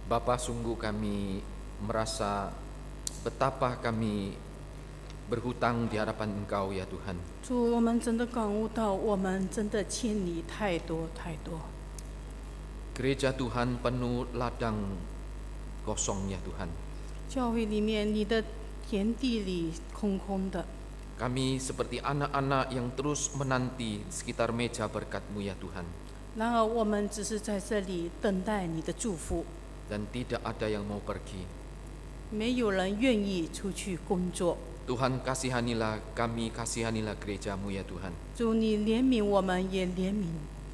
Bapa, sungguh kami merasa betapa kami berhutang di hadapan Engkau ya Tuhan. 主，我们真的感悟到，我们真的欠你太多太多。 Gereja Tuhan penuh ladang kosong ya Tuhan. 教会里面，你的田地里空空的。 Kami seperti anak-anak yang terus menanti sekitar meja berkat-Mu ya Tuhan. 然而，我们只是在这里等待你的祝福， Dan tidak ada yang mau pergi. 没有人愿意出去工作。 Tuhan, kasihanilah kami, kasihanilah gereja-Mu ya Tuhan. 主，你怜悯我们，也怜悯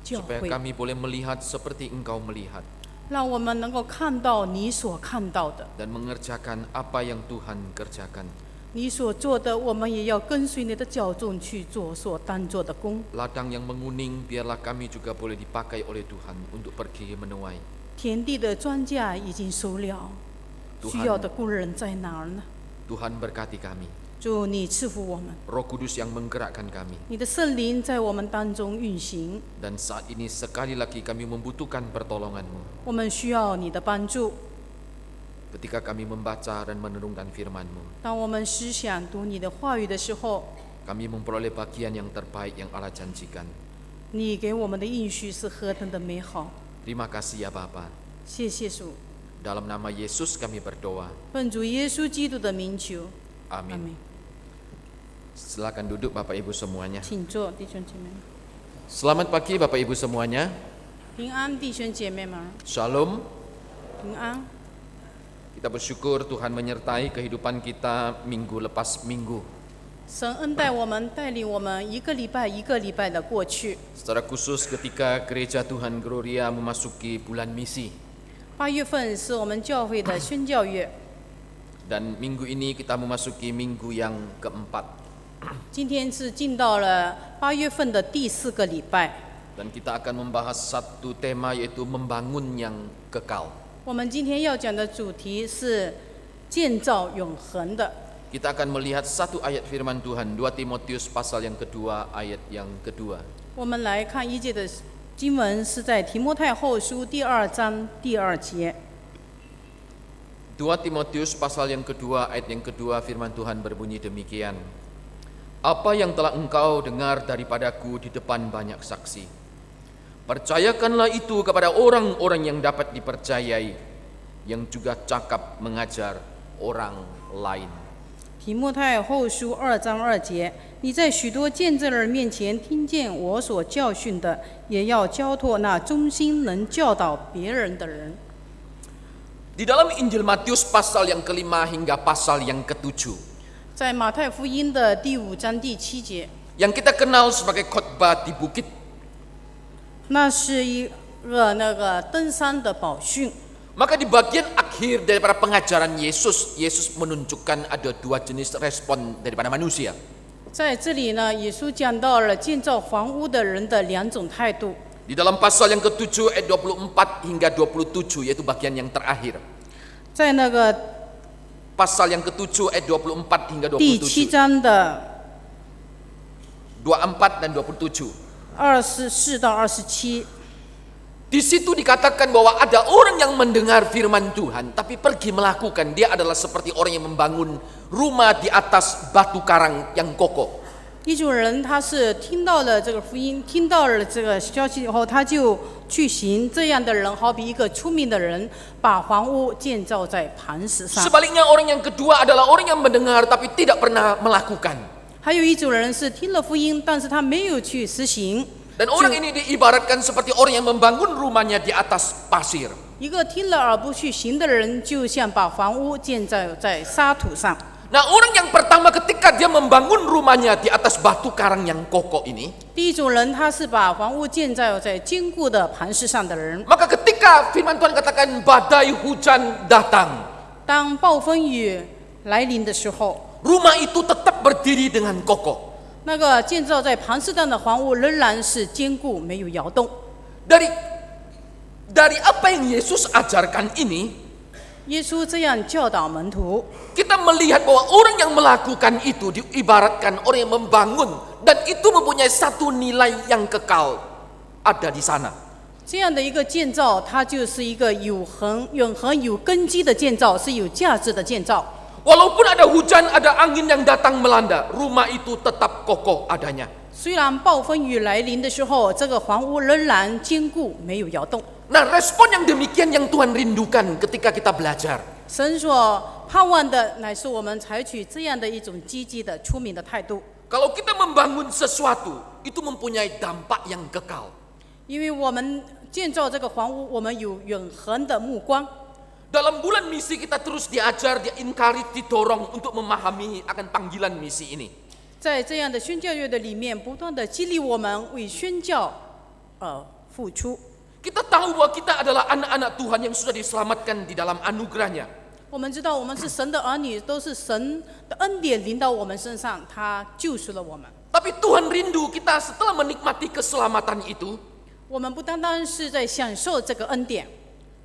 教 Supaya 会， kami boleh melihat seperti Engkau melihat. 让我们能够看到你所看到的， Dan mengerjakan apa yang Tuhan kerjakan. 你所做的，我们也要跟随你的脚踪去做所当做的工。 Ladang yang menguning biarlah kami juga boleh dipakai oleh Tuhan untuk pergi menuai. 田地的庄稼已经收了， Tuhan 需要的工人在哪儿呢？ Tuhan berkati kami. 主，你赐福我们， Roh Kudus yang menggerakkan kami. 你的圣灵在我们当中运行， Dan saat ini sekali lagi kami membutuhkan pertolongan-Mu. 我们需要你的帮助。 Ketika kami membaca dan merenungkan firman-Mu, 当我们思想读你的话语的时候， kami memperoleh bagian yang terbaik yang Allah janjikan. 你给我们的应许是何等的美好！ Terima kasih ya Bapa. 谢谢主， Dalam nama Yesus kami berdoa. 奉主耶稣基督的名求，阿 Amin. 门。 Silakan duduk Bapak Ibu semuanya. 请坐，弟兄姐妹们， Selamat pagi Bapak Ibu semuanya. 平安，弟兄姐妹们， Shalom. 平安。 Kita bersyukur Tuhan menyertai kehidupan kita minggu lepas minggu. 神恩待我们，带领我们一个礼拜一个礼拜的过去。 Secara khusus ketika Gereja Tuhan Gloria memasuki bulan misi. 8月份是我们教会的宣教月， Dan minggu ini kita memasuki minggu yang keempat. 今天是进到了8月份的第4个礼拜。 Dan kita akan membahas satu tema yaitu membangun yang kekal. 我们今天要讲的主题是建造永恒的。 Kita akan melihat satu ayat firman Tuhan, 2 Timotius pasal yang kedua ayat yang kedua. 我们来看一节的经文，是在提摩太后书第2章第2节。 2 Timotius pasal yang kedua ayat yang kedua firman Tuhan berbunyi demikian. Apa yang telah engkau dengar daripadaku di depan banyak saksi, percayakanlah itu kepada orang-orang yang dapat dipercayai, yang juga cakap mengajar orang lain. 提摩太后书2章2节，你在许多见证人面前听见我所教训的，也要交托那忠心能教导别人的人。 Di dalam Injil Matius pasal yang kelima hingga pasal yang ketujuh, 在马太福音的第5章第7节， yang kita kenal sebagai khotbah di bukit, 那是一个登山的宝训。 maka di bagian akhir daripada pengajaran Yesus, Yesus menunjukkan ada dua jenis respon daripada manusia. 在这里呢，耶稣讲到了建造房屋的人的2种态度。 Di dalam pasal yang ke-7 ayat 24 hingga 27 yaitu bagian yang terakhir. 在那个 Pasal yang ke-7 ayat 24 hingga 第7 27. 章的 24 dan 27. 24到27， Di situ dikatakan bahwa ada orang yang mendengar firman Tuhan tapi pergi melakukan. Dia adalah seperti orang yang membangun rumah di atas batu karang yang kokoh. 一种人他是听到了这个福音，听到了这个消息以后，他就去行。这样的人好比一个出名的人，把房屋建造在磐石上。 Sebaliknya orang yang kedua adalah orang yang mendengar tapi tidak pernah melakukan. 还有一种人是听了福音，但是他没有去实行。 Dan orang ini diibaratkan seperti orang yang membangun rumahnya di atas pasir. 一个听了而不去行的人，就像把房屋建造在沙土上。 Nah, orang yang pertama ketika dia membangun rumahnya di atas batu karang yang kokoh ini, 第一种人，他是把房屋建造在坚固的磐石上的人。 maka ketika firman Tuhan katakan badai hujan datang, 当暴风雨来临的时候， rumah itu tetap berdiri dengan kokoh. 那个建造在磐石上的房屋仍然是坚固，没有摇动。 Dari apa yang Yesus ajarkan ini, 耶稣这样教导门徒， kita melihat bahwa orang yang melakukan itu diibaratkan orang yang membangun dan itu mempunyai satu nilai yang kekal ada di sana. 这样的一个建造，它就是一个永恒有根基的建造，是有价值的建造。 Walaupun ada hujan, ada angin yang datang melanda, rumah itu tetap kokoh adanya. 虽然暴风雨来临的时候，这个房屋仍然坚固，没有摇动。 Nah, respon yang demikian yang Tuhan rindukan ketika kita belajar. 神所盼望的乃是我们采取这样的一种积极的、出名的态度。 Kalau kita membangun sesuatu, itu mempunyai dampak yang kekal. 因为我们建造这个房屋，我们有永恒的目光。 Dalam bulan misi kita terus diajar, di-encourage, didorong untuk memahami akan panggilan misi ini. 在这样的宣教月的里面，不断的激励我们为宣教付出。 Kita tahu bahwa kita adalah anak-anak Tuhan yang sudah diselamatkan di dalam anugerahnya. 我们知道我们是神的儿女，都是神的恩典临到我们身上，他救赎了我们。 Tapi Tuhan rindu kita setelah menikmati keselamatan itu, 我们不单单是在享受这个恩典，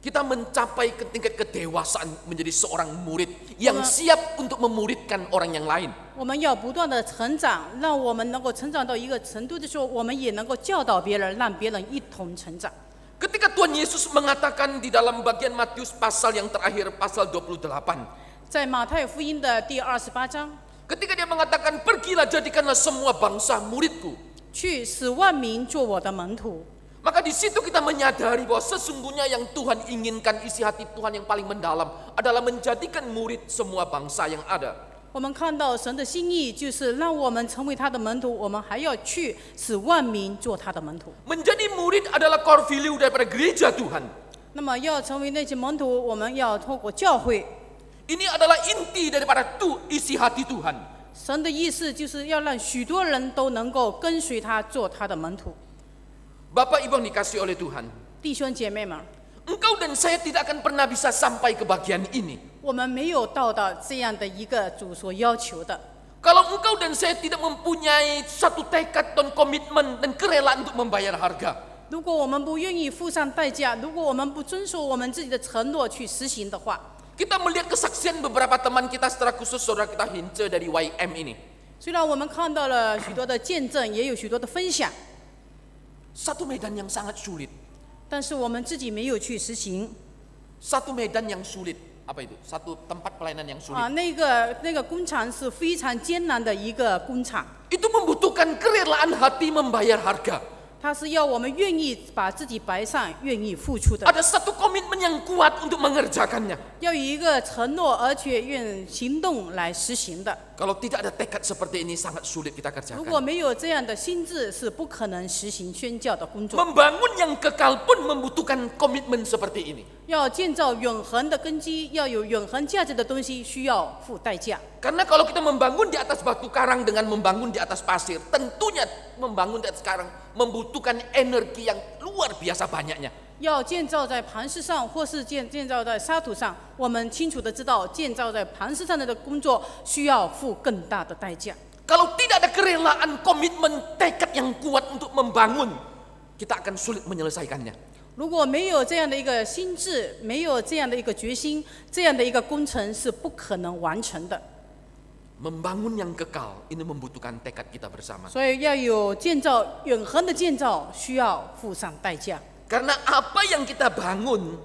kita mencapai ke tingkat kedewasaan menjadi seorang murid yang siap untuk memuridkan orang yang lain. 我们要不断的成长，让我们能够成长到一个程度的时候，我们也能够教导别人，让别人一同成长。 Ketika Tuhan Yesus mengatakan di dalam bagian Matius pasal yang terakhir, pasal 28. 在马太福音的第28章， Ketika dia mengatakan, pergilah jadikanlah semua bangsa muridku. 去使万民做我的门徒。 Maka di situ kita menyadari bahwa sesungguhnya yang Tuhan inginkan, isi hati Tuhan yang paling mendalam adalah menjadikan murid semua bangsa yang ada. 我们看到神的心意，就是让我们成为他的门徒，我们还要去使万民做他的门徒。 Menjadi murid adalah core value daripada gereja Tuhan. 那么要成为那些门徒，我们要透过教会。 Ini adalah inti daripada isi hati Tuhan. 神的意思就是要让许多人都能够跟随他，做他的门徒。 Bapak Ibu yang dikasih oleh Tuhan, 弟兄姐妹们， engkau dan saya tidak akan pernah bisa sampai ke bagian ini. 我们没有到达这样的一个主所要求的。 Kalau engkau dan saya tidak mempunyai satu tekad dan komitmen dan kerelaan untuk membayar harga. 如果我们不愿意付上代价，如果我们不遵守我们自己的承诺去实行的话， Kita melihat kesaksian beberapa teman kita secara khusus saudara kita Hince dari YM ini. 虽然我们看到了许多的见证，也有许多的分享， Satu medan yang sangat sulit. 但是我们自己没有去实行。 Satu medan yang sulit. Apa itu? Satu tempat pelayanan yang sulit. 那个工厂是非常艰难的一个工厂， Itu membutuhkan kerelaan hati membayar harga. 它是要我们愿意把自己摆上，愿意付出的。 Ada satu komitmen yang kuat untuk mengerjakannya. 要有一个承诺，而且愿行动来实行的。 Kalau tidak ada tekad seperti ini sangat sulit kita 如果 kerjakan. 没有这样的心智，是不可能实行宣教的工作。 Membangun yang kekal pun membutuhkan komitmen seperti ini. 要建造永恒的根基，要有永恒价值的东西，需要付代价。 Karena kalau kita membangun di atas batu karang dengan membangun di atas pasir, tentunya membangun di atas karang membutuhkan energi yang luar biasa banyaknya. 要建造在磐石上，或是建造在沙土上，我们清楚的知道，建造在磐石上的工作需要付更大的代价。 Kalau tidak ada kerelaan, komitmen, tekad yang kuat untuk membangun, kita akan sulit menyelesaikannya. 如果没有这样的一个心智，没有这样的一个决心，这样的一个工程是不可能完成的。 Membangun yang kekal ini membutuhkan tekad kita bersama. 所以要有建造永恒的建造，需要付上代价。 Karena apa yang kita bangun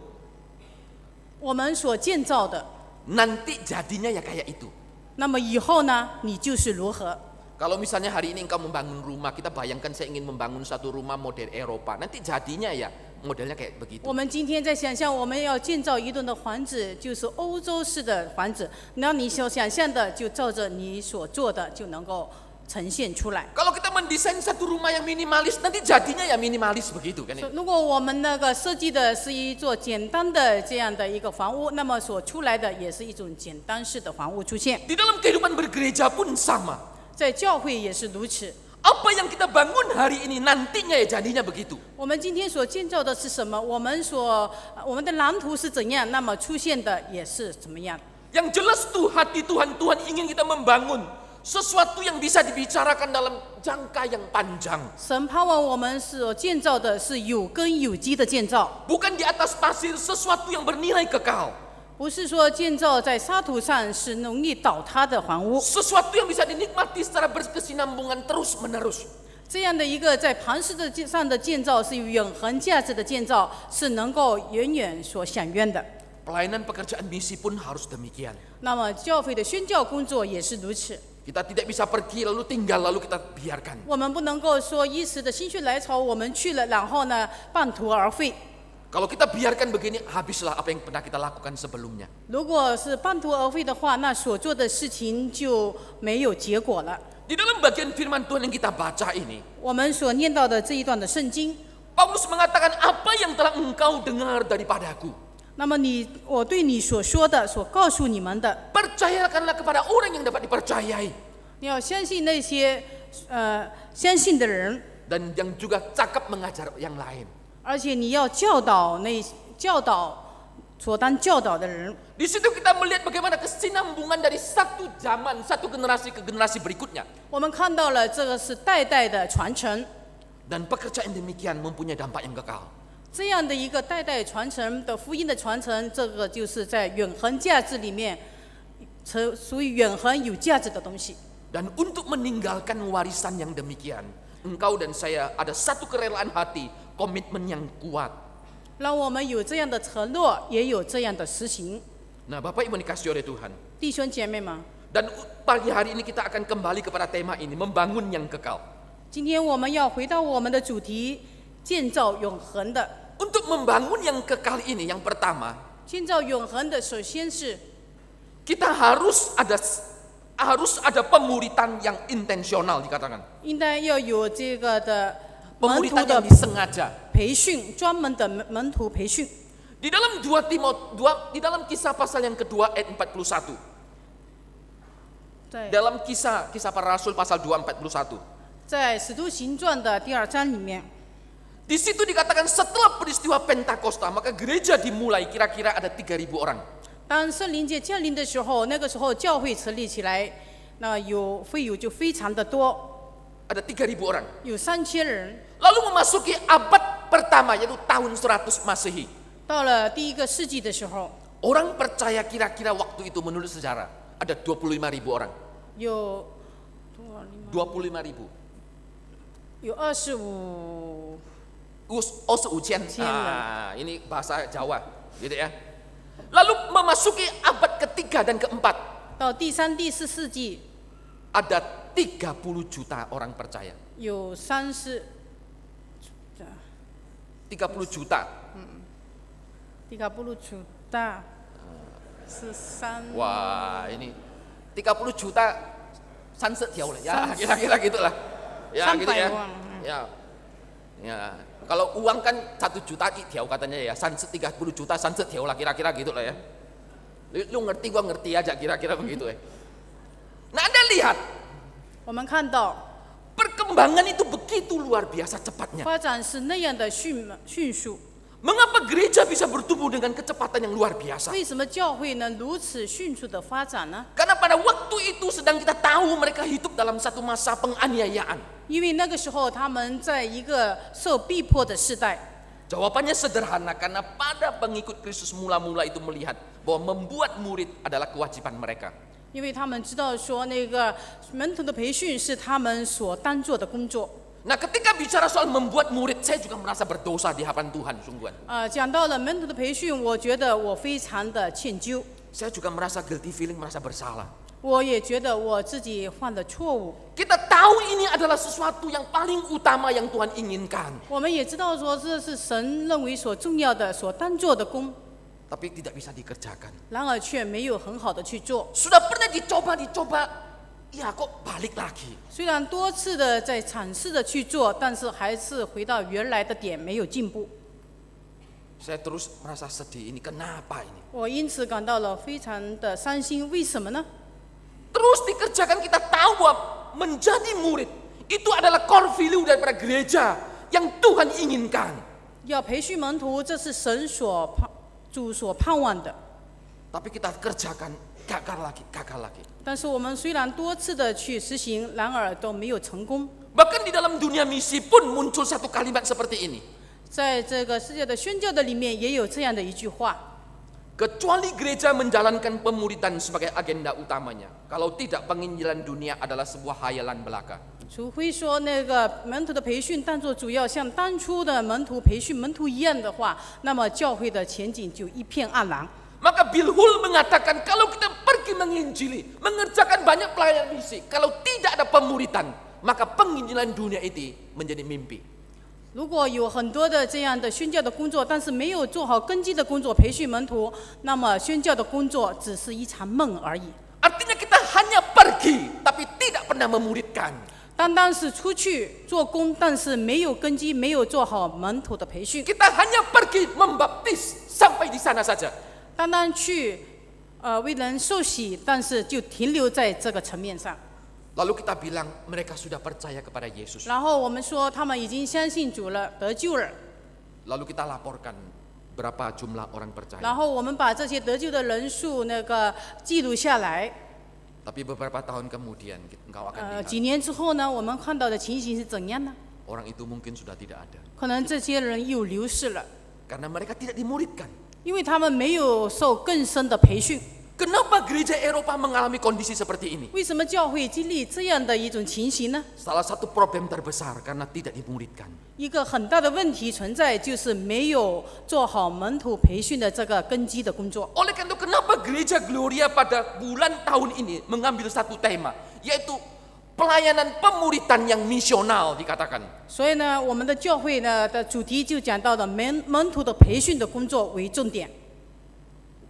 我们所建造的， nanti jadinya ya kayak itu. 那么以后呢，你就是如何？ Kalau misalnya hari ini engkau membangun rumah, kita bayangkan saya ingin membangun satu rumah model Eropa. Nanti jadinya ya modelnya kayak begitu. 我们今天在想象，我们要建造一栋的房子，就是欧洲式的房子。那你所想象的，就照着你所做的，就能够呈现出来。 Kalau kita mendesain satu rumah yang minimalis, nanti jadinya ya minimalis begitu kan? 如果我们那个设计的是一座简单的这样的一个房屋，那么所出来的也是一种简单式的房屋出现。 Di dalam kehidupan bergereja pun sama. 在教会也是如此。 Apa yang kita bangun hari ini nantinya ya jadinya begitu. 我们今天所建造的是什么？我们的蓝图是怎样，那么出现的也是怎么样。 Yang jelas tuh hati Tuhan, Tuhan ingin kita membangun sesuatu yang bisa dibicarakan dalam jangka yang panjang. 神盼望我们所建造的是有根有基的建造， Bukan di atas pasir, sesuatu yang bernilai kekal. 不是说建造在沙土上是容易倒塌的房屋。 Sesuatu yang bisa dinikmati secara berkesinambungan terus menerus. 这样的一个在磐石上的建造是有永恒价值的建造，是能够远远所享愿的。 Pelayanan pekerjaan misi pun harus demikian. 那么教会的宣教工作也是如此。 Kita tidak bisa pergi lalu tinggal lalu kita biarkan. 我们不能够说一时的心血来潮，我们去了，然后呢半途而废。 Kalau kita biarkan begini, habislah apa yang pernah kita lakukan sebelumnya. 如果是半途而废的话，那所做的事情就没有结果了。 Di dalam bagian firman Tuhan yang kita baca ini, 我们所念到的这一段的圣经， Paulus mengatakan apa yang telah engkau dengar daripadaku. 那么我对你所说的，所告诉你们的， Percayakanlah kepada orang yang dapat dipercayai. 你要相信那些相信的人， Dan yang juga cakap mengajar yang lain. 而且你要教导所当教导的人。 Di situ kita melihat bagaimana kesinambungan dari satu zaman, satu generasi ke generasi berikutnya. 我们看到了这个是代代的传承， Dan pekerjaan demikian mempunyai dampak yang kekal. 这样的一个代代传承的福音的传承，这个就是在永恒价值里面，属于永恒有价值的东西。 Dan untuk meninggalkan warisan yang demikian, engkau dan saya ada satu kerelaan hati, komitmen yang kuat. 让我们有这样的承诺，也有这样的实行。 Nah, Bapak Ibu dikasihi oleh Tuhan. 弟兄姐妹们， Dan pagi hari ini kita akan kembali kepada tema ini, membangun yang kekal. 今天我们要回到我们的主题，建造永恒的。 Untuk membangun yang kekal ini, yang pertama, 建造永恒的，首先是 kita harus ada pemuritan yang intensional dikatakan. 应该要有这个的门徒 Pemuritan 的 yang disengaja. 培训，专门的门徒培训。 Di dalam di dalam kisah pasal yang kedua ayat 41. 在 Dalam kisah para rasul pasal 2:41. 在使徒行传的第2章里面， Di situ dikatakan setelah peristiwa Pentakosta, maka gereja dimulai kira-kira ada 3.000 orang. 当圣灵节降临的时候，那个时候教会成立起来，那会友就非常的多， Ada 3.000 orang. 有3000人。 Lalu memasuki abad pertama yaitu tahun 100 Masehi. 到了第1个世纪的时候， Orang percaya kira-kira waktu itu menurut sejarah ada 25.000 orang. 有 25.000. 有25 5000. Ini bahasa Jawa, gitu ya. Lalu memasuki abad ketiga dan keempat, 到第3、第4世纪， ada 30 juta orang percaya. 有30 juta. 30 juta 是3 Wah, ini 30 juta sunset jauh lah. Ya, kira-kira gitulah. Ya, gitu ya. 300 Ya. Kalau uang kan 1 juta jauh katanya ya. Sunset 30 juta sunset jauh lah, kira-kira gitulah ya. Lu ngerti, gua ngerti aja kira-kira begitu ya. Nah, Anda lihat 我们看到 perkembangan itu begitu luar biasa cepatnya. 发展是那样的迅速。 Mengapa gereja bisa bertumbuh dengan kecepatan yang luar biasa? 为什么教会能如此迅速的发展呢？ Karena pada waktu itu sedang kita tahu mereka hidup dalam satu masa penganiayaan. 因为那个时候他们在一个受逼迫的时代。 Jawabannya sederhana, karena pada pengikut Kristus mula-mula itu melihat bahwa membuat murid adalah kewajiban mereka. 因为他们知道说那个门徒的培训是他们所当做的工作。 Nah, ketika bicara soal membuat murid, saya juga merasa berdosa di hadapan Tuhan, sungguhan. 讲到了门徒的培训，我觉得我非常的歉疚， Saya juga merasa guilty feeling, merasa bersalah. 我也觉得我自己犯了错误。 Kita tahu ini adalah sesuatu yang paling utama yang Tuhan inginkan. 我们也知道说这是神认为所重要的、所当做的工， Tapi tidak bisa dikerjakan. 然而却没有很好的去做。 Sudah pernah dicoba, ya kok balik lagi. 虽然多次的在尝试的去做，但是还是回到原来的点，没有进步。 Saya terus merasa sedih, ini kenapa ini? 我因此感到了非常的伤心，为什么呢？ Terus dikerjakan, kita tahu bahwa menjadi murid itu adalah core value daripada gereja yang Tuhan inginkan. 要培训门徒，这是神主所盼望的。 Tapi kita kerjakan, gagal lagi. 但是我们虽然多次的去实行，然而都没有成功。 Bahkan di dalam dunia misi pun muncul satu kalimat seperti ini. 在这个世界的宣教的里面，也有这样的一句话： Kecuali gereja menjalankan pemuridan sebagai agenda utamanya. Kalau tidak, penginjilan dunia adalah sebuah hayalan belaka. 除非说那个门徒的培训当作主要，像当初的门徒培训门徒一样的话，那么教会的前景就一片暗蓝。 Maka Bilhul mengatakan kalau kita pergi menginjili, mengerjakan banyak pelayanan misi, kalau tidak ada pemuritan, maka penginjilan dunia itu menjadi mimpi. 如果有很多的这样的宣教的工作，但是没有做好根基的工作，培训门徒，那么宣教的工作只是一场梦而已。 Artinya kita hanya pergi, tapi tidak pernah memuridkan. 单单是出去做工，但是没有根基，没有做好门徒的培训。 Kita hanya pergi membaptis sampai di sana saja. 单单去为人受洗，但是就停留在这个层面上。 Lalu kita bilang mereka sudah percaya kepada Yesus. 然后我们说他们已经相信主了，得救了。 Lalu kita laporkan berapa jumlah orang percaya. 然后我们把这些得救的人数记录下来。 Tapi beberapa tahun kemudian engkau akan lihat 几年之后呢，我们看到的情形是怎样呢？ orang itu mungkin sudah tidak ada. 可能这些人又流逝了， Karena mereka tidak dimuridkan. 因为他们没有受更深的培训。 Kenapa gereja Eropa mengalami kondisi seperti ini? 为什么教会经历这样的一种情形呢？ Salah satu problem terbesar karena tidak dimuridkan. 一个很大的问题存在，就是没有做好门徒培训的这个根基的工作。 Oleh karena itu kenapa gereja Gloria pada bulan tahun ini mengambil satu tema, yaitu pelayanan pemuritan yang misional dikatakan. 所以呢，我们的教会呢的主题就讲到了门徒的培训的工作为重点。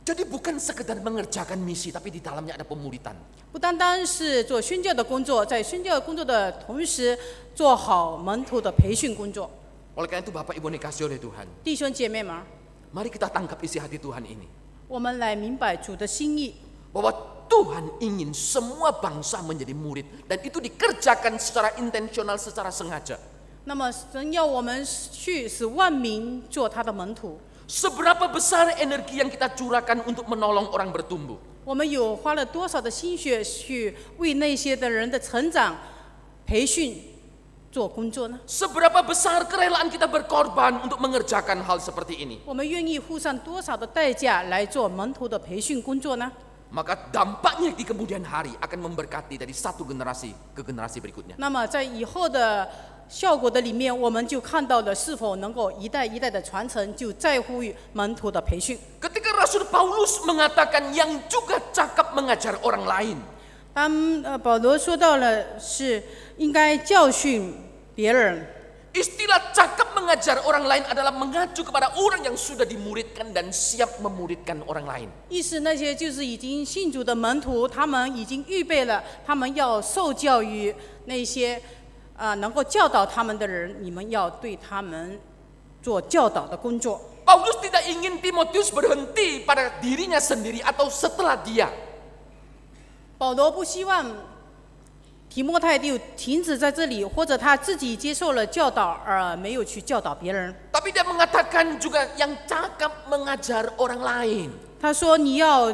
Jadi bukan sekedar mengerjakan misi, tapi di dalamnya ada pemuritan. 不单单是做宣教的工作，在宣教工作的同时，做好门徒的培训工作。 Oleh karena itu Bapak Ibu dikasih oleh Tuhan, 弟兄姐妹们， mari kita tangkap isi hati Tuhan ini. 我们来明白主的心意。 Bahwa Tuhan ingin semua bangsa menjadi murid. Dan itu dikerjakan secara intensional, secara sengaja. 那么神要我们去使万民做他的门徒。 Seberapa besar energi yang kita curahkan untuk menolong orang bertumbuh? 我们有花了多少的心血去为那些的人的成长、培训做工作呢？ Seberapa besar kerelaan kita berkorban untuk mengerjakan hal seperti ini? 我们愿意付上多少的代价来做门徒的培训工作呢？ Maka dampaknya di kemudian hari akan memberkati dari satu generasi ke generasi berikutnya. 那么在以后的效果的里面，我们就看到了是否能够一代一代的传承，就在乎于门徒的培训。 Ketika Rasul Paulus mengatakan yang juga cakap mengajar orang lain. 当保罗说到了是应该教训别人， Istilah cakap mengajar orang lain adalah mengacu kepada orang yang sudah dimuridkan dan siap memuridkan orang lain. 意思那些就是已经信主的门徒，他们已经预备了，他们要受教于那些能够教导他们的人，你们要对他们做教导的工作。 Paulus tidak ingin Timotius berhenti pada dirinya sendiri atau setelah dia. 保罗不希望提摩太就停止在这里，或者他自己接受了教导而没有去教导别人。 Tapi dia mengatakan juga yang cakap mengajar orang lain. 他说你要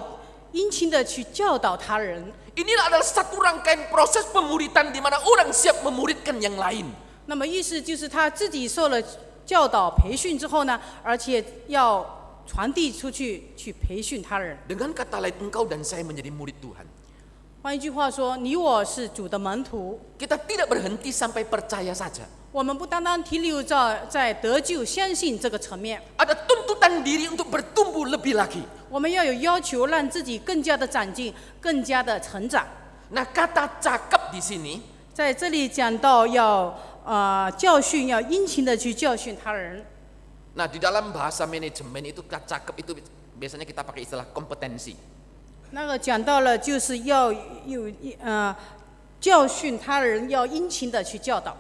殷勤的去教导他人。 Inilah adalah satu rangkaian proses pemuritan di mana orang siap memuridkan yang lain. 那么意思就是他自己受了教导培训之后呢，而且要传递出去，去培训他人。 Dengan kata lain, engkau dan saya menjadi murid Tuhan. 换一句话说，你我是主的门徒， Kita tidak berhenti sampai percaya saja. 我们不单单停留在得救、相信这个层面， Ada tuntutan diri untuk bertumbuh lebih lagi. 我们要有要求，让自己更加的长进，更加的成长。 Nah, kata cakap di sini 在这里讲到要教训，要殷勤的去教训他人。 Nah, di dalam bahasa manajemen itu cakap itu biasanya kita pakai istilah kompetensi. 那个讲到了，就是要有教训他人，要殷勤的去教导。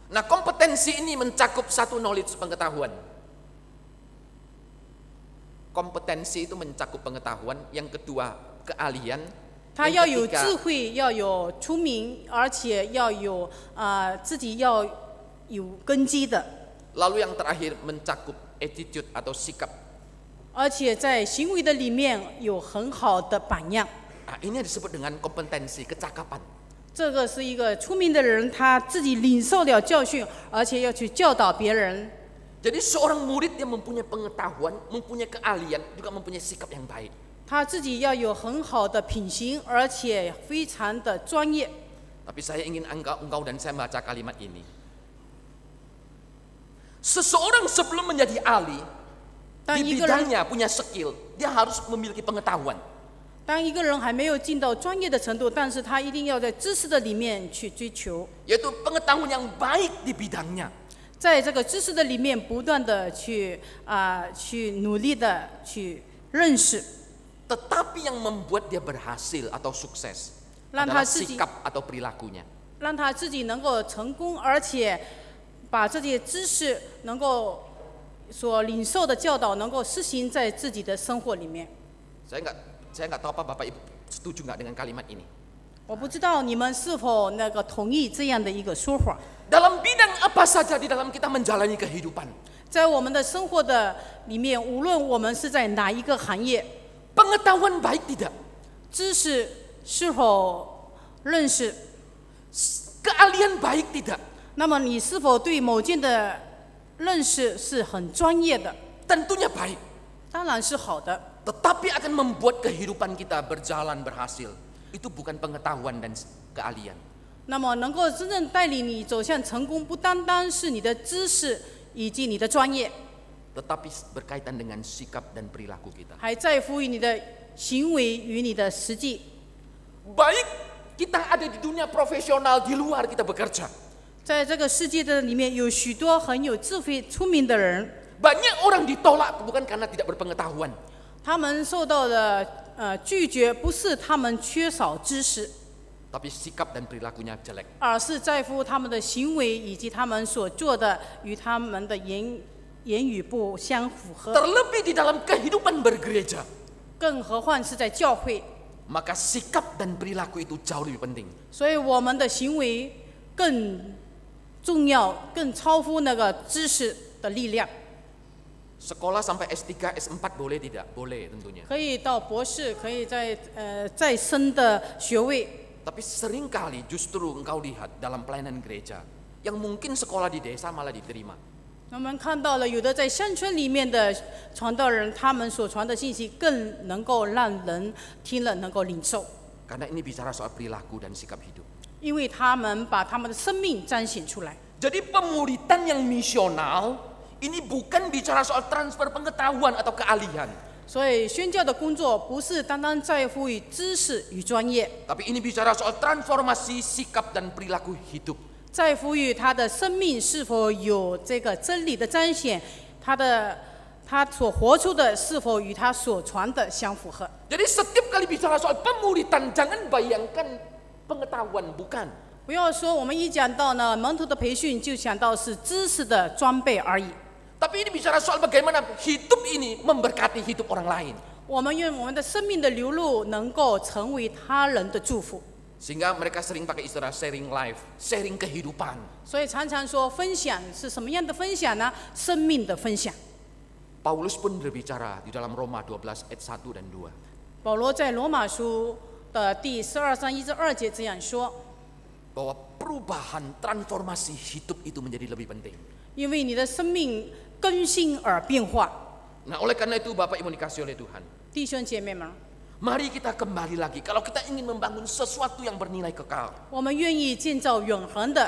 Nah, kompetensi ini mencakup satu knowledge pengetahuan. Kompetensi itu mencakup pengetahuan, yang kedua keahlian, 他要 yang 有 ketiga 智慧，要有聪明，而且要有自己要有根基的， lalu yang terakhir mencakup attitude atau sikap. 而且在行为的里面有很好的榜样。 Nah, ini disebut dengan kompetensi, kecakapan. 这个是一个聪明的人，他自己领受了教训，而且要去教导别人。 Jadi seorang murid yang mempunyai pengetahuan, mempunyai keahlian, juga mempunyai sikap yang baik. 他自己要有很好的品行，而且非常的专业。Tapi saya ingin engkau dan saya baca kalimat ini. Seseorang sebelum menjadi ahli di bidangnya punya skill, dia harus memiliki pengetahuan. 当一个人还没有进到专业的程度，但是他一定要在知识的里面去追求， Yaitu pengetahuan yang baik di bidangnya. 在这个知识的里面不断的去努力的去认识， Tetapi yang membuat dia berhasil atau sukses 让 adalah 他自己 sikap atau perilakunya. 让他自己能够成功，而且把这些知识能够所领受的教导能够实行在自己的生活里面。 Saya nggak tahu apa Bapak Ibu setuju nggak dengan kalimat ini. 我不知道你们是否同意这样的一个说法。 Dalam bidang apa saja di dalam kita menjalani kehidupan, 在我们的生活的里面，无论我们是在哪一个行业， pengetahuan baik tidak, 知识是否认识， keahlian baik tidak, 那么你是否对某件的认识是很专业的？ tentunya baik. 当然是好的。 Tetapi akan membuat kehidupan kita berjalan berhasil. Itu bukan pengetahuan dan keahlian. 那么能够真正带领你走向成功，不单单是你的知识以及你的专业， Tetapi berkaitan dengan sikap dan perilaku kita. 还在乎于你的行为与你的实际。 Baik kita ada di dunia profesional, di luar kita bekerja. 在这个世界的里面，有许多很有智慧、聪明的人， Banyak orang ditolak bukan karena tidak berpengetahuan. 他们受到的拒绝，不是他们缺少知识， Tapi sikap dan perilakunya jelek. 而是在乎他们的行为以及他们所做的与他们的言语不相符合。 Terlebih di dalam kehidupan bergereja. 更何况是在教会， Maka sikap dan perilaku itu jauh lebih penting. 所以我们的行为更重要，更超乎那个知识的力量。 Sekolah sampai S3, S4 boleh tidak? Boleh tentunya. 可以到博士，可以再升的学位。 Tapi seringkali justru engkau lihat dalam pelayanan gereja, yang mungkin sekolah di desa malah diterima. 我们看到了有的在乡村里面的传道人，他们所传的信息更能够让人听了能够领受， Karena ini bicara soal perilaku dan sikap hidup. 因为他们把他们的生命彰显出来。 Jadi pemuridan yang misional ini bukan bicara soal transfer pengetahuan atau keahlian. 所以宣教的工作不是单单在乎于知识与专业， Tapi ini bicara soal transformasi sikap dan perilaku hidup. 在乎于他的生命是否有这个真理的彰显，他所活出的是否与他所传的相符合。 Jadi setiap kali bicara soal pemuridan jangan bayangkan pengetahuan, bukan. 不要说我们一讲到呢门徒的培训，就想到是知识的装备而已。 Tapi ini bicara soal bagaimana hidup ini memberkati hidup orang lain. 我们愿我们的生命的流露能够成为他人的祝福， Sehingga mereka sering pakai istilah sharing life, sharing kehidupan. 所以常常说分享是什么样的分享呢？生命的分享。 Paulus pun berbicara di dalam Roma 12 ayat 1 dan 2. 保罗在罗马书的第12章1至2节这样说： Bahwa perubahan transformasi hidup itu menjadi lebih penting. 因为你的生命更新而变化。 Nah, oleh karena itu Bapak Ibu dikasihi oleh Tuhan, 弟兄姐妹们， mari kita kembali lagi. Kalau kita ingin membangun sesuatu yang bernilai kekal, 我们愿意建造永恒的。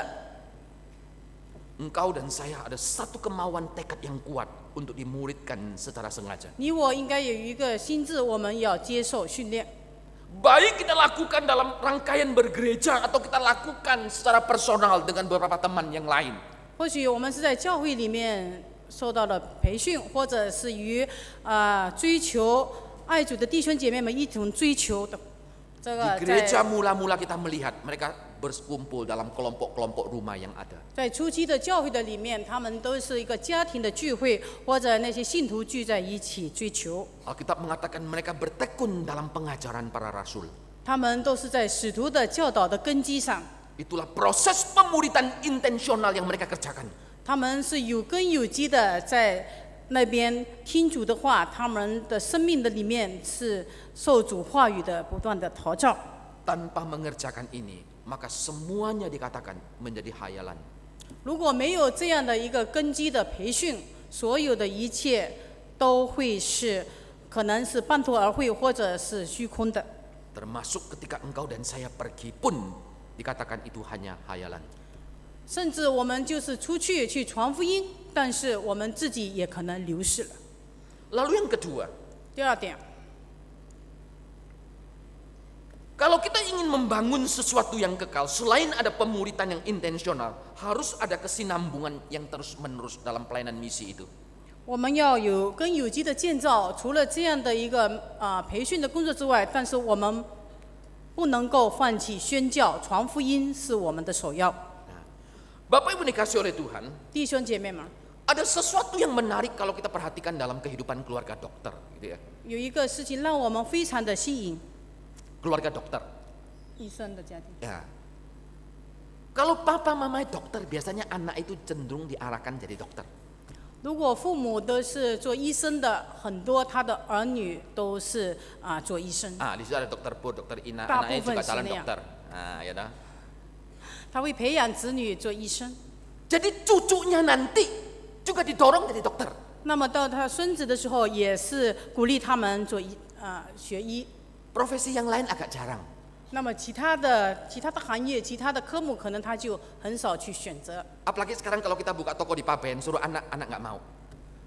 engkau dan saya ada satu kemauan tekad yang kuat untuk dimuridkan secara sengaja. 你我应该有一个心智，我们要接受训练。 Baik kita lakukan dalam rangkaian bergereja atau kita lakukan secara personal dengan beberapa teman yang lain. 或许我们是在教会里面受到了培训，或者是与追求爱主的弟兄姐妹们一同追求的。这 Di 个 gereja mula-mula kita melihat mereka berkumpul dalam kelompok-kelompok rumah yang ada. 在初期的教会的里面，他们都是一个家庭的聚会，或者那些信徒聚在一起追求。 Alkitab mengatakan mereka bertekun dalam pengajaran para rasul. 他们都是在使徒的教导的根基上， Itulah proses pemuridan intensional yang mereka kerjakan. 他们是有根有基的在那边听主的话，他们的生命的里面是受主话语的不断的陶造。 Tanpa mengerjakan ini, maka semuanya dikatakan menjadi hayalan. 如果没有这样的一个根基的培训，所有的一切都会是可能是半途而废，或者是虚空的。 Termasuk ketika engkau dan saya pergi pun dikatakan itu hanya hayalan. 甚至我们就是出去传福音，但是我们自己也可能流失了。 Lalu yang kedua, 第二点， kalau kita ingin membangun sesuatu yang kekal, selain ada pemuritan yang intensional, harus ada kesinambungan yang terus-menerus dalam pelayanan misi itu. 我们要有跟有机的建造，除了这样的一个培训的工作之外，但是我们不能够放弃宣教、传福音是我们的首要。 Bapak Ibu dikasih oleh Tuhan, 弟兄姐妹们， ada sesuatu yang menarik kalau kita perhatikan dalam kehidupan keluarga dokter, gitu ya. 有一个事情让我们非常的吸引， Keluarga dokter. 医生的家庭。 Ya. Kalau papa mama dokter, biasanya anak itu cenderung diarahkan jadi dokter. 如果父母都是做医生的，很多他的儿女都是做医生。 Di situ ada dokter Pur, dokter Ina, Tak anaknya juga bukan calon sini ya. dokter. Ya dah. 他会培养子女做医生。 Jadi cucunya nanti juga didorong jadi dokter. 那么到他孙子的时候，也是鼓励他们学医。 Profesi yang lain agak jarang. 那么其他的行业、其他的科目，可能他就很少去选择。 Apalagi sekarang kalau kita buka toko di Paben, suruh anak-anak nggak mau.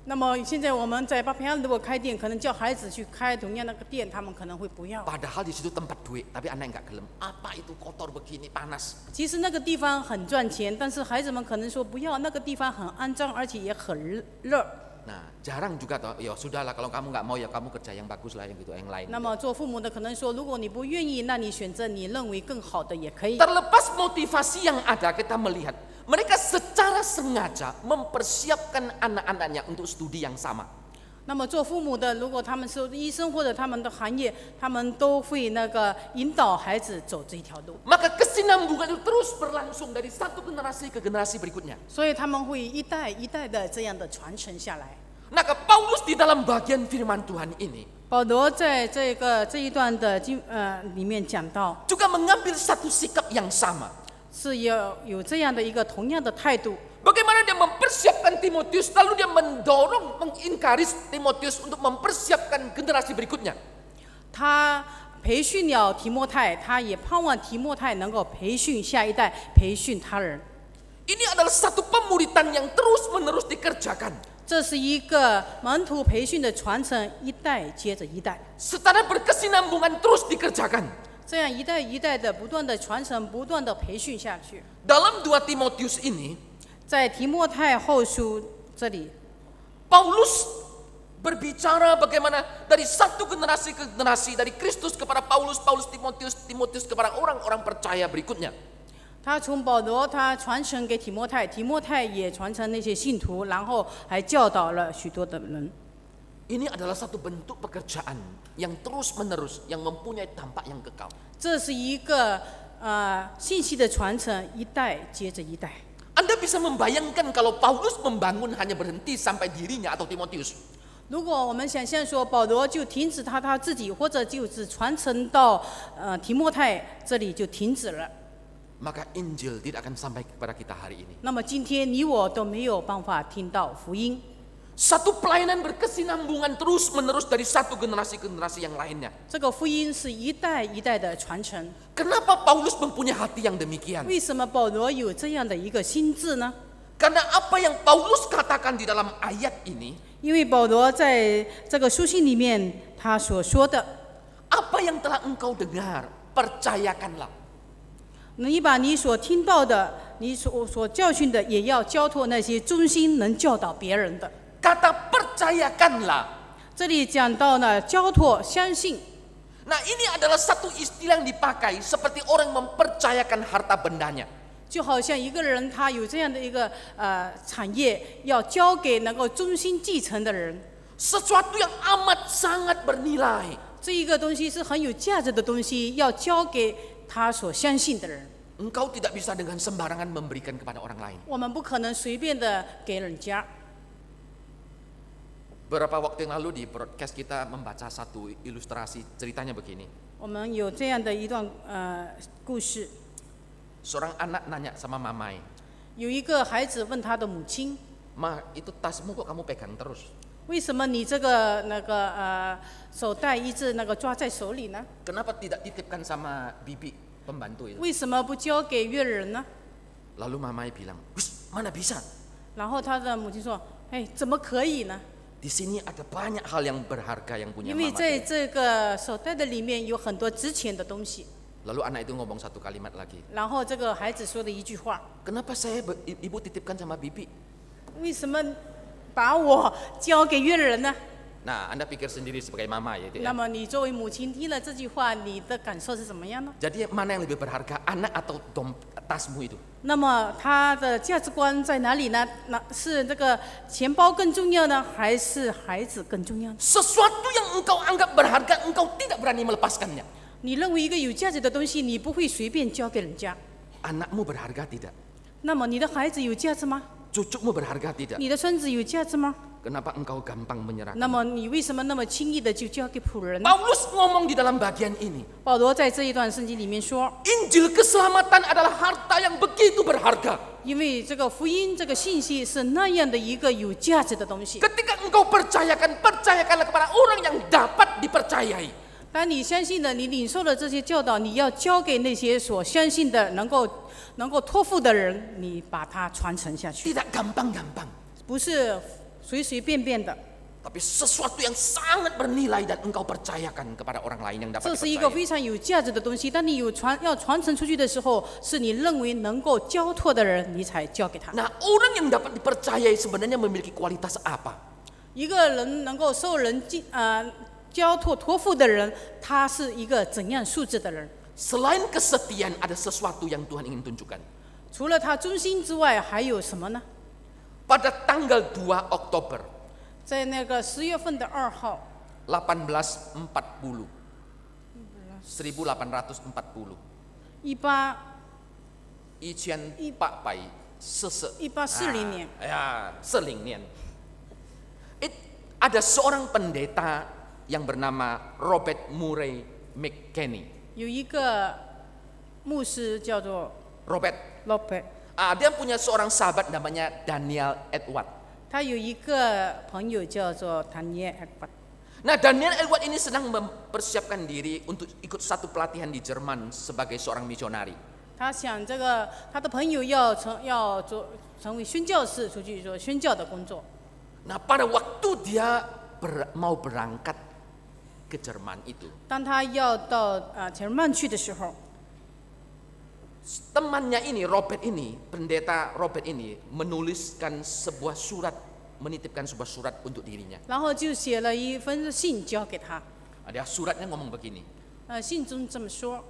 那么现在我们在巴平安如果开店，可能叫孩子去开同样那个店，他们可能会不要。 Padahal di situ tempat duit, tapi anak nggak gelem. Apa itu kotor begini, panas. 其实那个地方很赚钱，但是孩子们可能说不要，那个地方很肮脏，而且也很热。 Nah, jarang juga toh. Ya sudahlah, kalau kamu nggak mau ya kamu kerja yang bagus lah, yang gitu, yang lain. 那么做父母的可能说，如果你不愿意，那你选择你认为更好的也可以。 Terlepas motivasi yang ada, kita melihat mereka secara sengaja mempersiapkan anak-anaknya untuk studi yang sama. 那么做父母的，如果他们是医生或者他们的行业，他们都会引导孩子走这一条路， Maka kesinambungan itu terus berlangsung dari satu generasi ke generasi berikutnya. 所以他们会一代一代的这样的传承下来。 Maka Paulus di dalam bagian firman Tuhan ini 保罗在这一段的里面讲到， juga mengambil satu sikap yang sama. 是要有这样的一个同样的态度。 Bagaimana dia mempersiapkan Timotius, lalu dia mendorong, mengencourage Timotius untuk mempersiapkan generasi berikutnya. 他培训了提摩太，他也盼望提摩太能够培训下一代，培训他人。 Ini adalah satu pemuritan yang terus-menerus dikerjakan. 这是一个门徒培训的传承，一代接着一代， Secara berkesinambungan terus dikerjakan. 这样一代一代的不断的传承，不断的培训下去。 Dalam 2 Timotius ini, 在提摩太后书这里， Paulus berbicara bagaimana dari satu generasi ke generasi, dari Kristus kepada Paulus, Paulus Timotius, Timotius kepada orang-orang percaya berikutnya. 他从保罗他传承给提摩太，提摩太也传承那些信徒，然后还教导了许多的人。 Ini adalah satu bentuk pekerjaan yang terus-menerus, yang mempunyai dampak yang kekal. 这是一个信息的传承，一代接着一代。 Anda bisa membayangkan kalau Paulus membangun hanya berhenti sampai dirinya atau Timotius. 如果我们想象说保罗就停止他自己，或者就只传承到提摩太这里就停止了， Maka Injil tidak akan sampai kepada kita hari ini. 那么今天你我都没有办法听到福音。 Satu pelayanan berkesinambungan terus-menerus dari satu generasi ke generasi yang lainnya. 这个福音是一代一代的传承。 Kenapa Paulus mempunyai hati yang demikian? 为什么保罗有这样的一个心智呢？ Karena apa yang Paulus katakan di dalam ayat ini, 因为保罗在这个书信里面他所说的， apa yang telah engkau dengar, percayakanlah. 你把你所听到的，你所教训的，也要交托那些忠心能教导别人的。 Kata percayakanlah. 这里讲到呢，交托、相信。 Nah, ini adalah satu istilah yang dipakai seperti orang mempercayakan harta bendanya. 就好像一个人他有这样的一个产业，要交给能够忠心继承的人。 Sesuatu yang amat sangat bernilai. 这一个东西是很有价值的东西，要交给他所相信的人。 Engkau tidak bisa dengan sembarangan memberikan kepada orang lain. 我们不可能随便的给人家。 Beberapa waktu yang lalu di broadcast kita membaca satu ilustrasi, ceritanya begini. 我们有这样的一段故事， Seorang anak nanya sama mamai, 有一个孩子问他的母亲， Ma, itu tasmu kok kamu pegang terus? 为什么你这个手袋一直抓在手里呢？ Kenapa tidak titipkan sama bibi? pembantu itu. 为什么不交给越人呢？ Lalu mamai bilang, mana bisa? 然后他的母亲说：“哎，怎么可以呢？ Di sini ada banyak hal yang berharga yang punya 因为 mama. 在这个手袋的里面有很多值钱的东西。” Lalu anak itu ngomong satu kalimat lagi. 然后这个孩子说的一句话 Kenapa ibu titipkan sama bibi?：“ 为什么把我交给越人呢？” Nah, Anda pikir sendiri sebagai mama ya itu 那 ya. 么你作为母亲听了这句话，你的感受是怎么样呢？ Jadi mana yang lebih berharga, anak atau tasmu itu? 那么他的价值观在哪里呢？那是这个钱包更重要呢，还是孩子更重要呢？ Sesuatu yang engkau anggap berharga, engkau tidak berani melepaskannya. 你认为一个有价值的东西，你不会随便交给人家。 Anakmu berharga tidak? 那么你的孩子有价值吗？ Cucumu berharga tidak? 你的孙子有价值吗？ Kenapa engkau gampang menyerahkan? 那么你为什么那么轻易的就交给仆人呢？ Paulus ngomong di dalam bagian ini, 保罗在这一段圣经里面说， Injil keselamatan adalah harta yang begitu berharga. 因为这个福音这个信息是那样的一个有价值的东西。 Ketika engkau percayakanlah kepada orang yang dapat dipercayai. 当你相信了，你领受了这些教导，你要交给那些所相信的、能够托付的人，你把它传承下去， Tidak gampang-gampang, 不是随随便便的。 tapi sesuatu yang sangat bernilai dan engkau percayakan kepada orang lain yang dapat 这是一个 dipercayai. 非常有价值的东西。当你要传承出去的时候，是你认为能够交托的人，你才交给他。 Nah, orang yang dapat dipercayai sebenarnya memiliki kualitas apa? 一个人能够受人交托托付的人，他是一个怎样素质的人？ Selain kesetiaan, ada sesuatu yang Tuhan ingin tunjukkan. 除了他忠心之外，还有什么呢？ Pada tanggal 2 Oktober 在那个10月份的2号， 1840, 1840, 1840年， seling年. Ada seorang pendeta yang bernama Robert Murray McKinney. 有一个牧师叫做 Robert, Robert， dia punya seorang sahabat namanya Daniel Edward. 他有一个朋友叫做 Daniel Edward。 Nah, Daniel Edward ini sedang mempersiapkan diri untuk ikut satu pelatihan di Jerman sebagai seorang misionari. 他想他的朋友要成为宣教士，出去做宣教的工作。 Nah, pada waktu dia mau berangkat ke Jerman itu, 当他要到前曼去的时候， temannya ini, pendeta Robert ini menuliskan sebuah surat, menitipkan sebuah surat untuk dirinya. 然后就写了一封信交给他。 Ada suratnya ngomong begini, 信中这么说，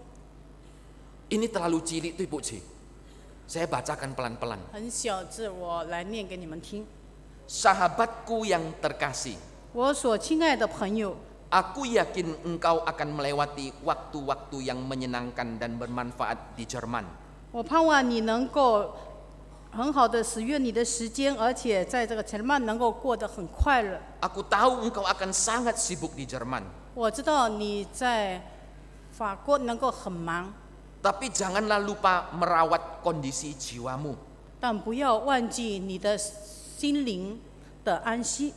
ini terlalu cilik tuh Ibu Ci. Saya bacakan pelan-pelan. 很小字，我来念给你们听。 Sahabatku yang terkasih, 我所亲爱的朋友， aku yakin engkau akan melewati waktu-waktu yang menyenangkan dan bermanfaat di Jerman. 我盼望你能够很好的使用你的时间，而且在这个前曼能够过得很快乐。 Aku tahu engkau akan sangat sibuk di Jerman. 我知道你在法国能够很忙， Tapi janganlah lupa merawat kondisi jiwamu. 但不要忘记你的心灵的安息。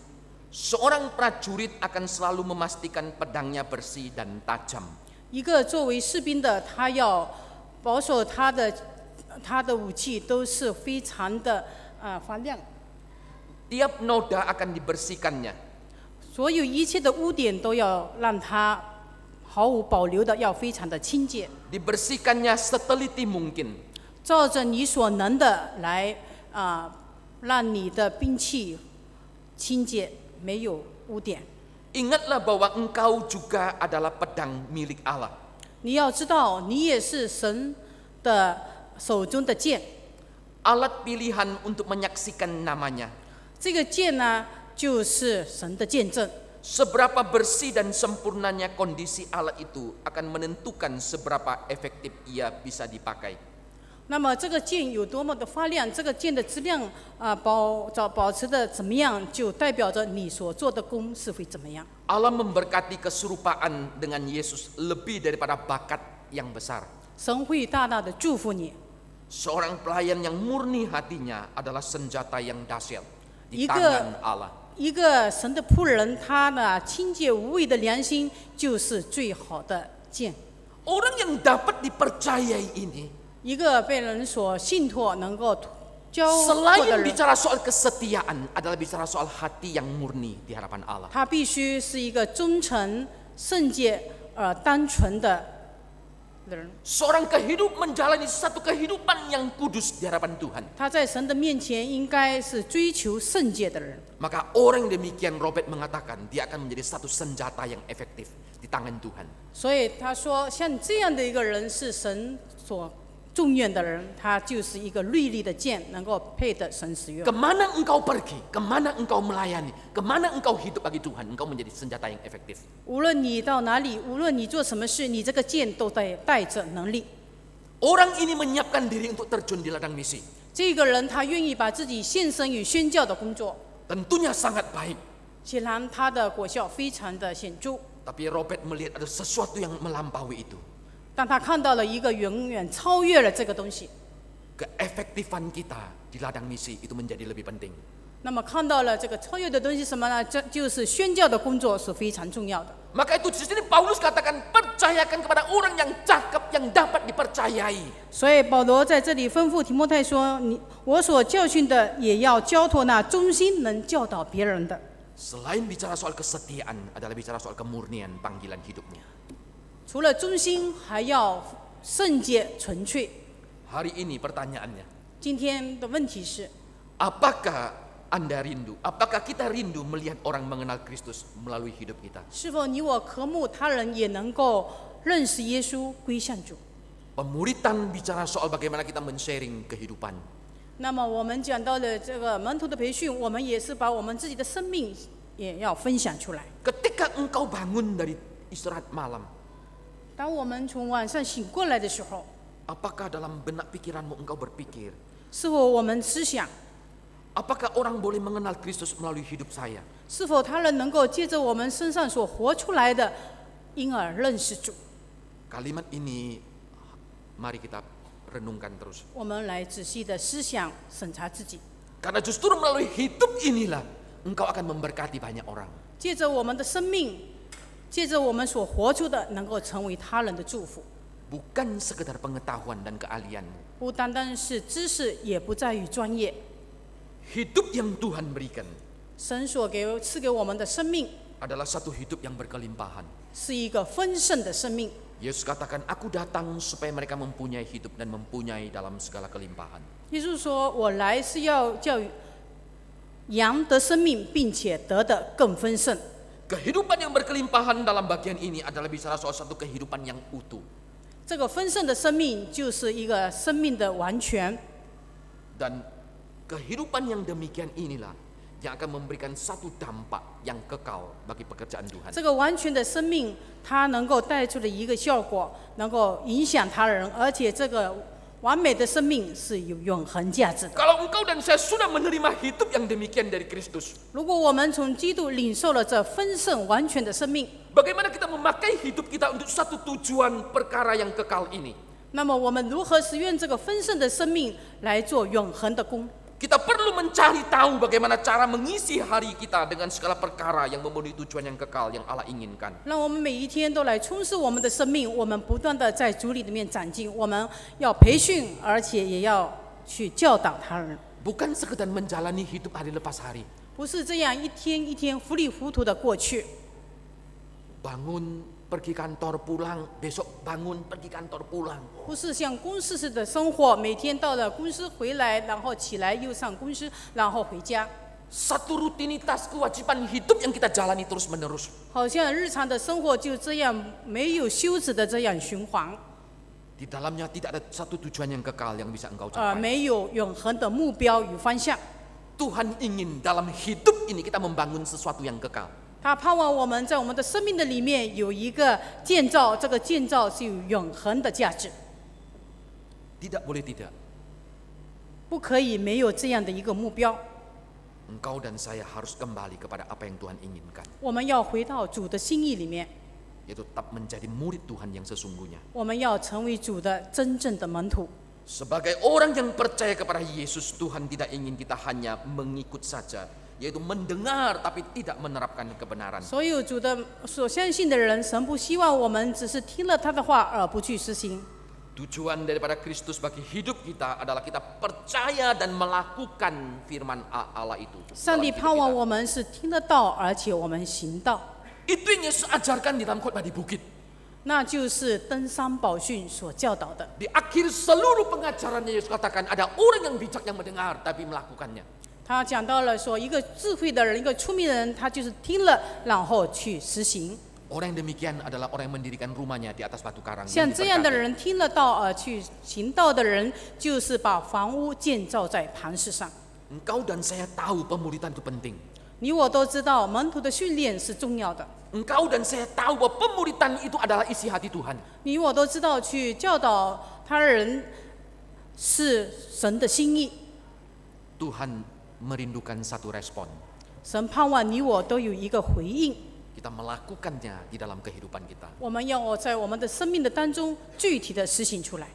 Seorang prajurit akan selalu memastikan pedangnya bersih dan tajam. 一个作为士兵的，他要保守他的武器都是非常的发亮， Tiap noda akan dibersihkannya. 所有一切的污点都要让他毫无保留的要非常的清洁， Dibersihkannya seteliti mungkin. 照着你所能的来让你的兵器清洁，没有污点。 Ingatlah bahwa engkau juga adalah pedang milik Allah. 你要知道，你也是神的手中的剑。 Alat pilihan untuk menyaksikan namanya. 这个剑呢，就是神的见证。 Seberapa bersih dan sempurnanya kondisi alat itu akan menentukan seberapa efektif ia bisa dipakai. 那么这个剑有多么的发亮，这个剑的质量保持的怎么样，就代表着你所做的功是会怎么样。 Allah memberkati keserupaan dengan Yesus lebih daripada bakat yang besar. 神会大大的祝福你。 Seorang pelayan yang murni hatinya adalah senjata yang dahsyat di 一个 tangan Allah. 一个神的仆人，他呢清洁无畏的良心就是最好的剑。Orang yang dapat dipercayai ini, 一个被人所信托、能够交托的 selain 人， bicara soal kesetiaan, adalah bicara soal hati yang murni di hadapan Allah. 他必须是一个忠诚、圣洁、单纯的人。 Seorang menjalani satu kehidupan yang kudus di hadapan Tuhan. 他在神的面前应该是追求圣洁的人。 Maka orang demikian, Robert mengatakan, dia akan menjadi satu senjata yang efektif di tangan Tuhan. 所以他说，像这样的一个人是神所重愿的人，他就是一个锐利的剑，能够配得神使用。 Kemana engkau pergi, kemana engkau melayani, kemana engkau hidup bagi Tuhan, engkau menjadi senjata yang efektif. 无论你到哪里，无论你做什么事，你这个剑都带着能力。 Orang ini menyiapkan diri untuk terjun di ladang misi. 这个人他愿意把自己献身于宣教的工作， Tentunya sangat baik. 显然他的果效非常的显著。 Tapi Robert melihat ada sesuatu yang melampaui itu. 但他看到了一个远远超越了这个东西， Keefektifan kita di ladang misi itu menjadi lebih penting. 那么看到了这个超越的东西什么呢？这就是宣教的工作是非常重要的。 Maka itu di sini Paulus katakan, percayakan kepada orang yang cakap, yang dapat dipercayai. 所以保罗在这里吩咐提摩太说：“我所教训的，也要交托那忠心能教导别人的。” Selain bicara soal kesetiaan, adalah bicara soal kemurnian panggilan hidupmu. 除了忠心，还要圣洁纯粹。 Hari ini pertanyaannya, 今天的问题是： apakah Anda rindu? Apakah kita rindu melihat orang mengenal Kristus melalui hidup kita? 是否你我渴慕他人也能够认识耶稣、归向主？ Pemuritan bicara soal bagaimana kita men-sharing kehidupan. 那么我们讲到了这个门徒的培训，我们也是把我们自己的生命也要分享出来。 Ketika engkau bangun dari istirahat malam, 当我们从晚上醒过来的时候， apakah dalam benak pikiranmu engkau berpikir, 是否我们思想， apakah orang boleh mengenal Kristus melalui hidup saya? 是否他人能够借着我们身上所活出来的，因而认识主？ Kalimat ini mari kita renungkan terus. 我们来仔细的思想审查自己， Karena justru melalui hidup inilah engkau akan memberkati banyak orang. 借着我们的生命，借着我们所活出的，能够成为他人的祝福。 Bukan sekedar pengetahuan dan keahlianmu. 不单单是知识，也不在于专业。 Hidup yang Tuhan berikan 神所赐给我们的生命， adalah satu hidup yang berkelimpahan. 是一个丰盛的生命。 Yesus katakan, aku datang supaya mereka mempunyai hidup dan mempunyai dalam segala kelimpahan. 耶稣说：“我来是要叫羊得生命，并且得的更丰盛。” Kehidupan yang berkelimpahan dalam bagian ini adalah bicara soal satu kehidupan yang utuh. 这个丰盛的生命就是一个生命的完全。 Dan kehidupan yang demikian inilah yang akan memberikan satu dampak yang kekal bagi pekerjaan Tuhan. 这个完全的生命，它能够带出的一个效果，能够影响他人，而且这个完美的生命是有永恒价值的。 Kalau engkau dan saya sudah menerima hidup yang demikian dari Kristus, 如果我们从基督领受了这丰盛完全的生命， bagaimana kita memakai hidup kita untuk satu tujuan perkara yang kekal ini? 那么我们如何使用这个丰盛的生命来做永恒的工？ Kita perlu mencari tahu bagaimana cara mengisi hari kita dengan segala perkara yang memenuhi tujuan yang kekal yang Allah inginkan. 让我们每一天都来充实我们的生命，我们不断的在主里面长进，我们要培训，而且也要去教导他人， Bukan sekedar menjalani hidup hari lepas hari. 不是这样一天一天糊里糊涂的过去。 Bangun, pergi kantor, pulang, besok bangun, pergi kantor, pulang. 不是像公司式的生活，每天到了公司回来，然后起来又上公司，然后回家， Satu rutinitas kewajiban hidup yang kita jalani terus menerus. 好像日常的生活就这样没有休止的这样循环， Di dalamnya tidak ada satu tujuan yang kekal yang bisa engkau capai. 没有永恒的目标与方向。 Tuhan ingin dalam hidup ini kita membangun sesuatu yang kekal. 他盼望我们在我们的生命的里面有一个建造，这个建造是有永恒的价值， Tidak boleh tidak. 不可以没有这样的一个目标。 Engkau dan saya harus kembali kepada apa yang Tuhan inginkan. 我们要回到主的心意里面， Yaitu tetap menjadi murid Tuhan yang sesungguhnya. 我们要成为主的真正的门徒。 Sebagai orang yang percaya kepada Yesus, Tuhan tidak ingin kita hanya mengikut saja. yaitu mendengar tapi tidak menerapkan kebenaran. 所有主的所相信的人，神不希望我们只是听了他的话而不去实行。 Tujuan daripada Kristus bagi hidup kita adalah kita percaya dan melakukan firman Allah itu. 上帝盼望我们是听得到，而且我们行道。 Itu yang Yesus ajarkan di dalam khotbah di bukit. 那就是登山宝训所教导的。 Di akhir seluruh pengajarannya Yesus katakan ada orang yang bijak yang mendengar tapi melakukannya. 他讲到了说，一个智慧的人，一个聪明的人，他就是听了，然后去实行。 Orang yang demikian adalah orang yang mendirikan rumahnya di atas batu karang. 像这样的人，听了道而去行道的人，就是把房屋建造在磐石上。 Engkau dan saya tahu pemuridan itu penting. 你我都知道，门徒的训练是重要的。 Engkau dan saya tahu bahwa pemuridan itu adalah isi hati Tuhan. 你我都知道，去教导他人是神的心意。 Tuhan merindukan satu respon. 神盼望你我都有一个回应。 Kita melakukannya di dalam kehidupan kita. 我们要在我们的生命的当中具体的实行出来。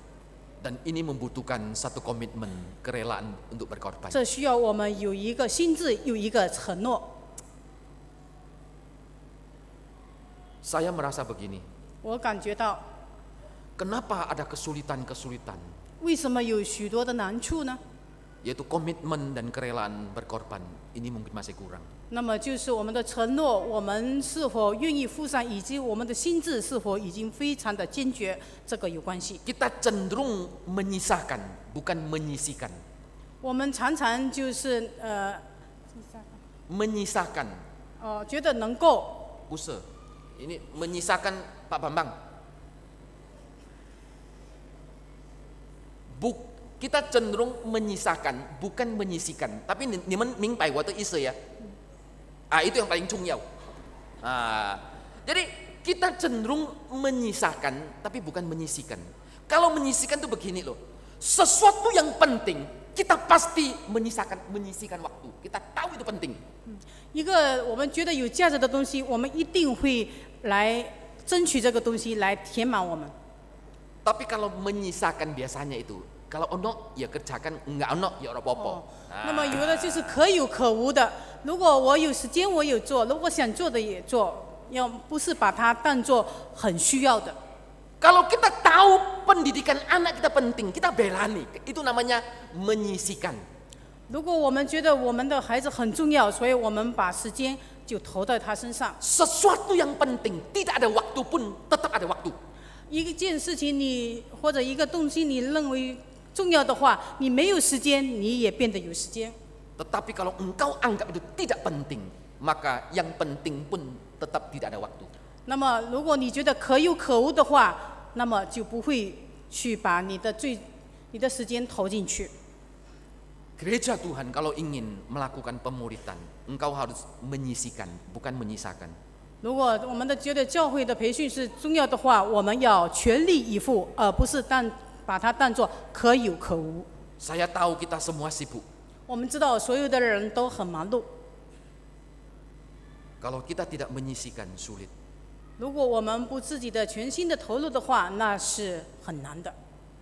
Dan ini membutuhkan satu komitmen, kerelaan untuk berkorban. 这需要我们有一个心智，有一个承诺。 Saya merasa begini. 我感觉到， Kenapa ada kesulitan-kesulitan? 为什么有许多的难处呢？ Yaitu komitmen dan kerelaan berkorban. Ini mungkin masih kurang. 那么就是我们的承诺，我们是否愿意付上，以及我们的心智是否已经非常的坚决，这个有关系。 Kita cenderung menyisakan, bukan menyisikan. 我们常常就是Menyisakan. 觉得能够 Usaha. Ini menyisakan Pak Bambang. Kita cenderung menyisakan, bukan menyisikan. Tapi ni mingpai waktu isa ya. Itu yang paling cungyau. Jadi kita cenderung menyisakan, tapi bukan menyisikan. Kalau menyisikan itu begini loh. Sesuatu yang penting, kita pasti menyisikan waktu. Kita tahu itu penting. 一个我们觉得有价值的东西，我们一定会来争取这个东西来填满我们。 Tapi kalau menyisakan biasanya itu, kalau ono ya kerjakan, enggak ono ya ora apa-apa. 那么有的就是可有可无的。如果我有时间我有做，如果想做的也做，要不是把它当作很需要的。 Kalau kita tahu pendidikan anak kita penting, kita belani. Itu namanya menyisikan. 如果我们觉得我们的孩子很重要，所以我们把时间就投在他身上。 Sesuatu yang penting, tidak ada waktu pun tetap ada waktu. 一件事情你或者一个东西你认为重要的话，你没有时间，你也变得有时间。 Tetapi kalau engkau anggap itu tidak penting, maka yang penting pun tetap tidak ada waktu. 那么如果你觉得可有可无的话，那么就不会去把你的时间投进去。 Gereja Tuhan kalau ingin melakukan pemuridan, engkau harus menyisikan, bukan menyisakan. 如果我们觉得教会的培训是重要的话，我们要全力以赴，而不是把它当作可有可无。 Saya tahu kita semua sibuk. 我们知道所有的人都很忙碌， Kalau kita tidak menyisikan, sulit. 如果我们不自己的全心的投入的话，那是很难的。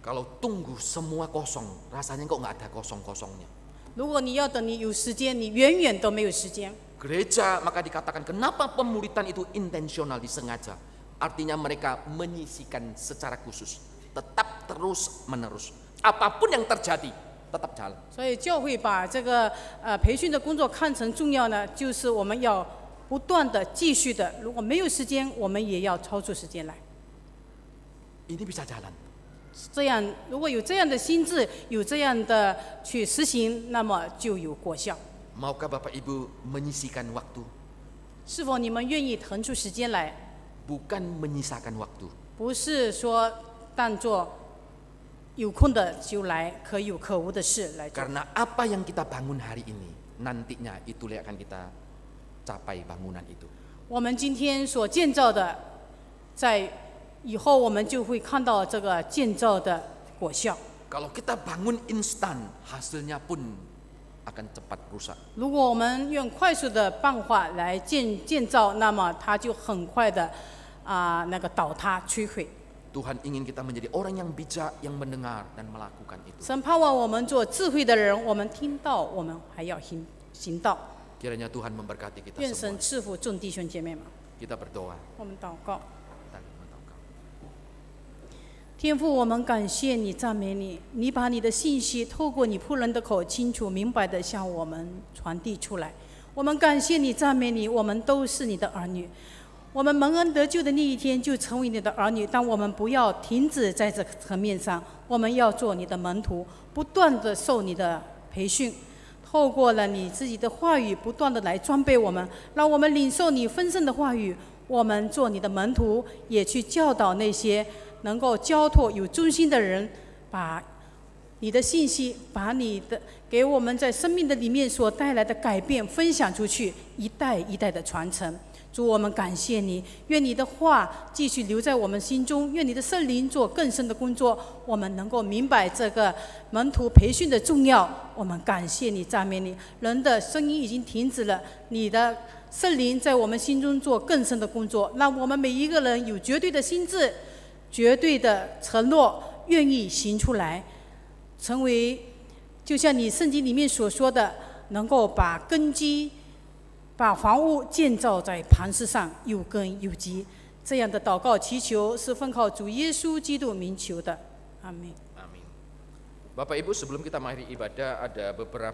Kalau tunggu semua kosong, rasanya kok nggak ada kosong-kosongnya. 如果你要等你有时间，你远远都没有时间。 Gereja maka dikatakan kenapa pemuridan itu intensional, disengaja. Artinya mereka menyisikan secara khusus, tetap terus menerus. Apapun yang terjadi, tetap jalan. 所以教会把这个培训的工作看成重要呢，就是我们要不断的继续的。如果没有时间，我们也要抽出时间来。 Ini bisa jalan. 这样，如果有这样的心智，有这样的去实行，那么就有果效。 Maukah Bapak Ibu menyisikan waktu? 是否你们愿意腾出时间来？ Bukan menyisakan waktu. 不是说当做有空的就来，可有可无的事来做。 Karena apa yang kita bangun hari ini, nantinya itu yang akan kita capai bangunan itu. 我们今天所建造的，在以后我们就会看到这个建造的果效。 Kalau kita bangun instan, hasilnya pun akan cepat rusak. 如果我们用快速的办法来建造，那么它就很快的倒塌摧毁。 Tuhan ingin kita menjadi orang yang bijak, yang mendengar dan melakukan itu. 神盼望我们做智慧的人，我们听到，我们还要行道。Kiranya Tuhan memberkati kita 愿神 semua. 赐福众弟兄姐妹们。 Kita berdoa. 我们祷告。 Kita berdoa. 天父，我们感谢你，赞美你，你把你的信息透过你仆人的口，清楚明白地向我们传递出来。我们感谢你，赞美你，我们都是你的儿女。我们蒙恩得救的那一天就成为你的儿女，但我们不要停止在这个层面上，我们要做你的门徒，不断地受你的培训，透过了你自己的话语，不断地来装备我们，让我们领受你丰盛的话语。我们做你的门徒，也去教导那些能够交托有忠心的人，把你的信息，把你的给我们在生命的里面所带来的改变分享出去，一代一代的传承。主，我们感谢你，愿你的话继续留在我们心中，愿你的圣灵做更深的工作，我们能够明白这个门徒培训的重要。我们感谢你，赞美你。人的声音已经停止了，你的圣灵在我们心中做更深的工作，让我们每一个人有绝对的心智，绝对的承诺，愿意行出来，成为就像你圣经里面所说的，能够把根基、把房屋建造在磐石上，有根有基。这样的祷告祈求是奉靠主耶稣基督名求的，阿们。 Amin. Bapak Ibu, sebelum kita mengakhiri ibadah, ada beberapa